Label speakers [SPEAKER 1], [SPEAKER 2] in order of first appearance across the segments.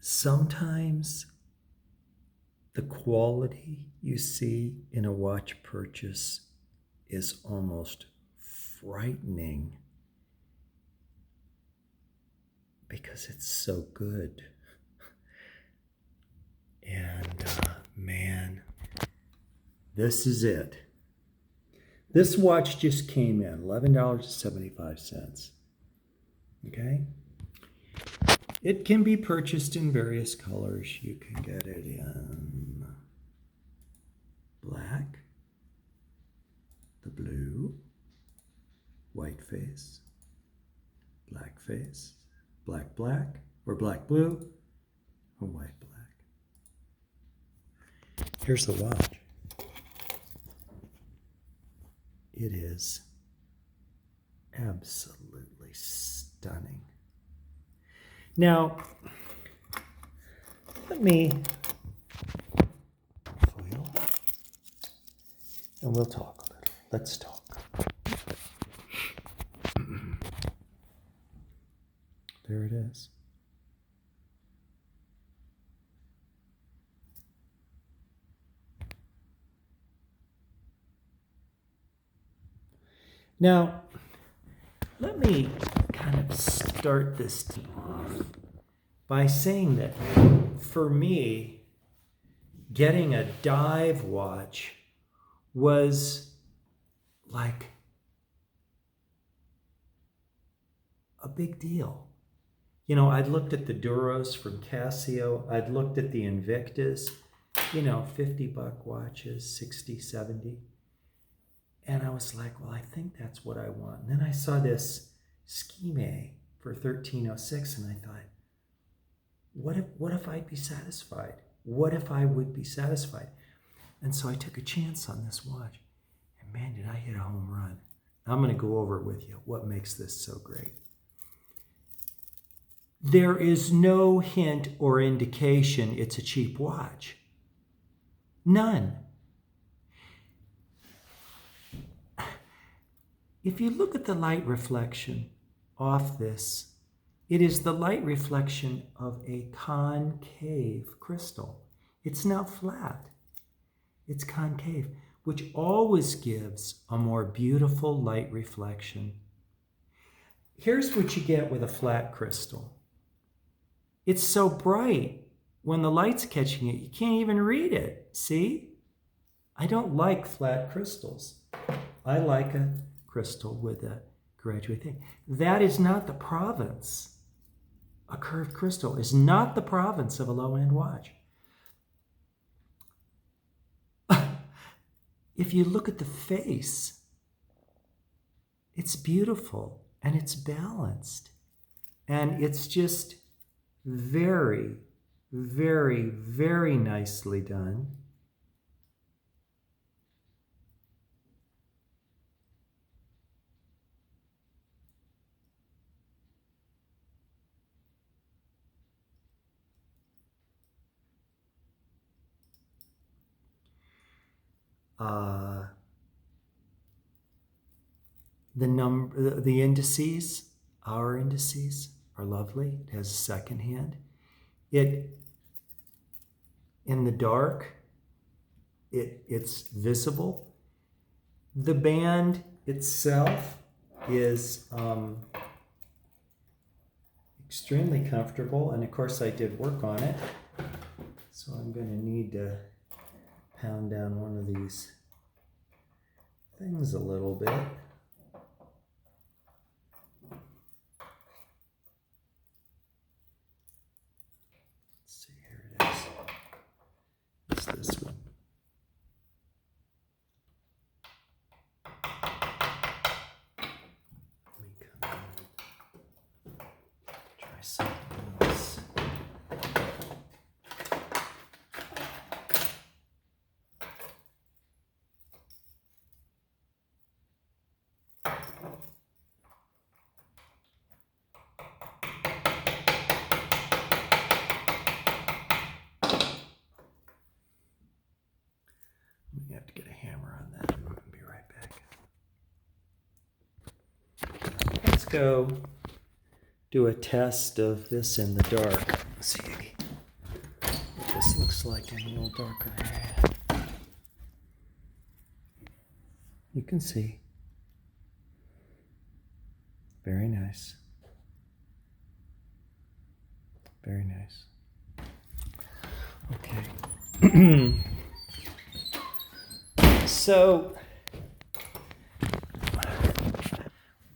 [SPEAKER 1] Sometimes the quality you see in a watch purchase is almost frightening because it's so good. And man, this is it. This watch just came in, $11.75. Okay? It can be purchased in various colors. You can get it in black, the blue, white face, black, or black blue, or white black. Here's the watch. It is absolutely stunning. Now, let me foil, and we'll talk a little. Let's talk. There it is. Now, let me kind of start this off by saying that for me, getting a dive watch was like a big deal. You know, I'd looked at the Duros from Casio. I'd looked at the Invictus, $50 watches, 60, 70. And I was like, well, I think that's what I want. And then I saw this Skmei for $13.06, and I thought, what if I'd be satisfied? What if I would be satisfied? And so I took a chance on this watch. And man, did I hit a home run. I'm going to go over it with you, what makes this so great. There is no hint or indication it's a cheap watch. None. If you look at the light reflection off this, it is the light reflection of a concave crystal. It's not flat. It's concave, which always gives a more beautiful light reflection. Here's what you get with a flat crystal. It's so bright, when the light's catching it, you can't even read it. See? I don't like flat crystals. I like a crystal with a graduate thing. That is not the province. A curved crystal is not the province of a low-end watch. If you look at the face, it's beautiful and it's balanced. And it's just very, very, very nicely done. The indices, our indices, are lovely. It has a second hand. In the dark, it's visible. The band itself is extremely comfortable, and of course I did work on it, so I'm going to need to pound down one of these things a little bit. Let's see, here it is. It's this one. Let me come in. Try something else. We have to get a hammer on that. I'll be right back. Let's go do a test of this in the dark. Let's see. this looks like in a little darker. You can see. Very nice. Very nice. Okay. So,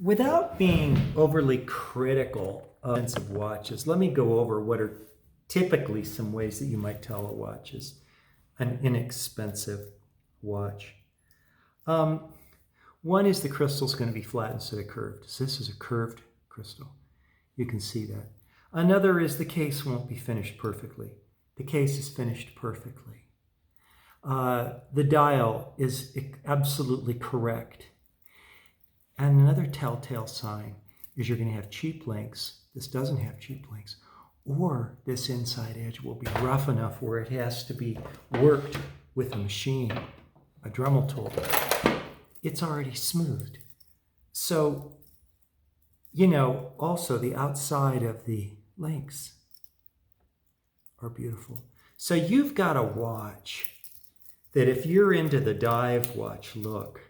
[SPEAKER 1] without being overly critical of expensive watches, let me go over what are typically some ways that you might tell a watch is an inexpensive watch. One is the crystal's going to be flat instead of curved. So this is a curved crystal. You can see that. Another is the case won't be finished perfectly. The case is finished perfectly. The dial is absolutely correct. And another telltale sign is you're going to have cheap links. This doesn't have cheap links. Or this inside edge will be rough enough where it has to be worked with a machine, a Dremel tool. It's already smoothed. So, you know, also the outside of the links are beautiful. So you've got a watch that if you're into the dive watch look,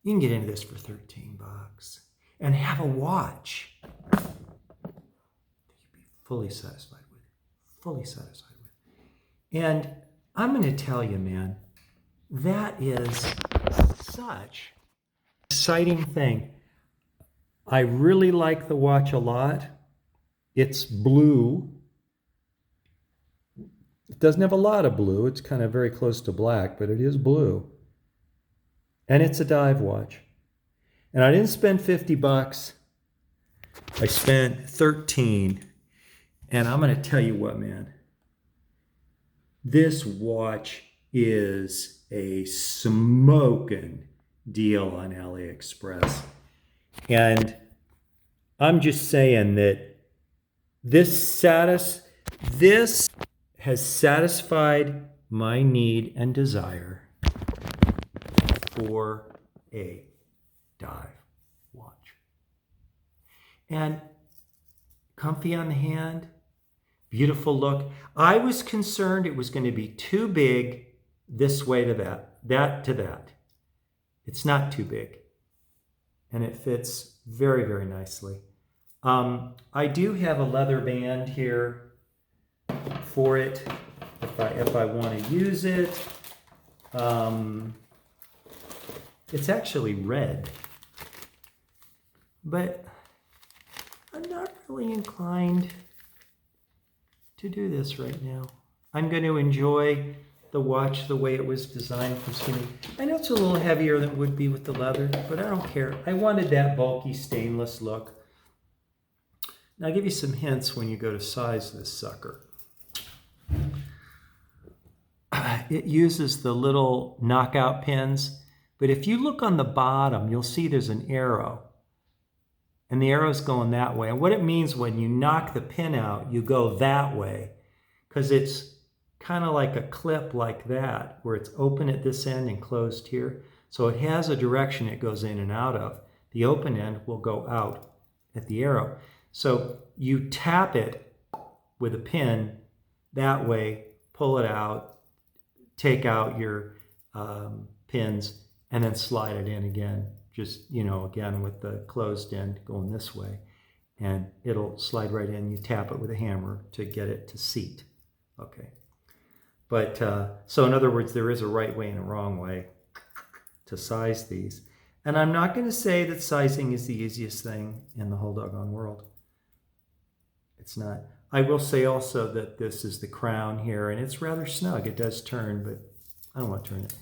[SPEAKER 1] you can get into this for $13 and have a watch that you'd be fully satisfied with. Fully satisfied with. And I'm going to tell you, man, that is such an exciting thing. I really like the watch a lot. It's blue. It doesn't have a lot of blue. It's kind of very close to black, but it is blue. And it's a dive watch. And I didn't spend $50. I spent $13. And I'm going to tell you what, man. This watch is a smoking deal on AliExpress. And I'm just saying that this has satisfied my need and desire for a dive watch. And comfy on the hand, beautiful look. I was concerned it was going to be too big this way to that to that. It's not too big. And it fits very, very nicely. I do have a leather band here for it if I want to use it. It's actually red, but I'm not really inclined to do this right now. I'm going to enjoy the watch the way it was designed from Skmei. I know it's a little heavier than it would be with the leather, but I don't care. I wanted that bulky stainless look. Now I'll give you some hints when you go to size this sucker. It uses the little knockout pins, but if you look on the bottom, you'll see there's an arrow. And the arrow's going that way. And what it means when you knock the pin out, you go that way, because it's kind of like a clip like that, where it's open at this end and closed here. So it has a direction it goes in and out of. The open end will go out at the arrow. So you tap it with a pin that way, pull it out, take out your pins, and then slide it in again. Just, you know, again with the closed end going this way. And it'll slide right in. You tap it with a hammer to get it to seat. Okay. But, so in other words, there is a right way and a wrong way to size these. And I'm not going to say that sizing is the easiest thing in the whole doggone world. It's not. I will say also that this is the crown here, and it's rather snug. It does turn, but I don't want to turn it.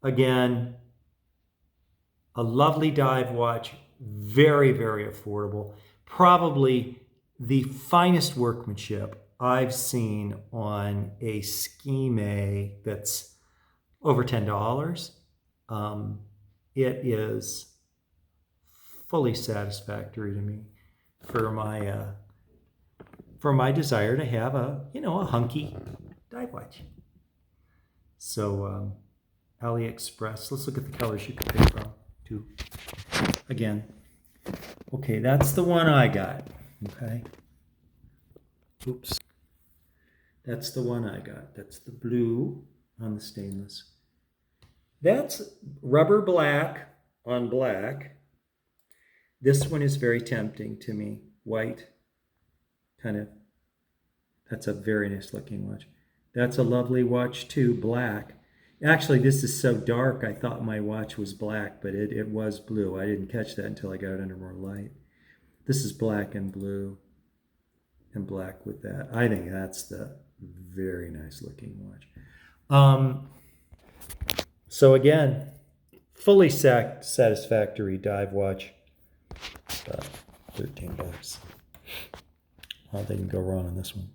[SPEAKER 1] Again, a lovely dive watch, very, very affordable. Probably the finest workmanship I've seen on a Skmei that's over $10. It is fully satisfactory to me for my desire to have a hunky dive watch. So AliExpress. Let's look at the colors you can pick from too. Again, okay, that's the one I got. Okay. Oops. That's the one I got. That's the blue on the stainless. That's rubber black on black. This one is very tempting to me. White, kind of. That's a very nice looking watch. That's a lovely watch too, black. Actually, this is so dark, I thought my watch was black, but it was blue. I didn't catch that until I got it under more light. This is black and blue and black with that. I think that's the very nice looking watch. So again, fully satisfactory dive watch. 13 bucks. All they can go wrong on this one.